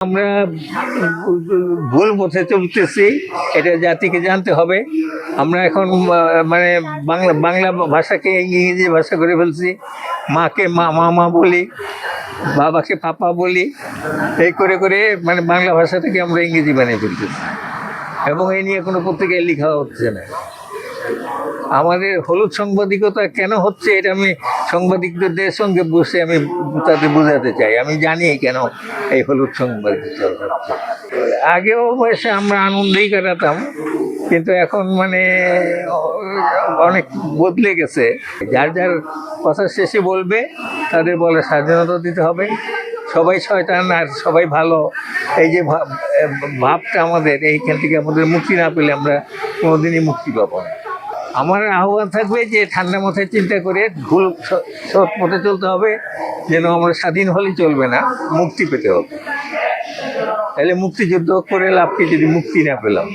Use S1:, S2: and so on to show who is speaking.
S1: আমরা ভুল পথে চলতেছি, এটা জাতিকে জানতে হবে। আমরা এখন মানে বাংলা ভাষাকে ইংরেজি ভাষা করে ফেলছি। মাকে মামা বলি, বাবাকে পাপা বলি, এই করে করে মানে বাংলা ভাষাটাকে আমরা ইংরেজি বানিয়ে ফেলতেছি, এবং এই নিয়ে কোনো পত্রিকায় লেখা হচ্ছে না। আমাদের হলুদ সাংবাদিকতা কেন হচ্ছে, এটা আমি সাংবাদিকদের সঙ্গে বসে আমি তাদের বোঝাতে চাই। আমি জানি কেন এই হলুদ সাংবাদিকতা হচ্ছে। আগেও বয়সে আমরা আনন্দেই কাটাতাম, কিন্তু এখন মানে অনেক বদলে গেছে। যার যার কথা শেষে বলবে, তাদের বলে স্বাধীনতা দিতে হবে। সবাই শয়তান আর সবাই ভালো, এই যে ভাবটা আমাদের, এইখান থেকে আমাদের মুক্তি না পেলে আমরা কোনোদিনই মুক্তি পাবো না। আমার আহ্বান থাকবে যে ঠান্ডা মাথায় চিন্তা করে ভুল সৎ পথে চলতে হবে, যেন আমরা স্বাধীন হলেই চলবে না, মুক্তি পেতে হবে। তাহলে মুক্তিযুদ্ধ করে লাভ কি যদি মুক্তি না পেলাম।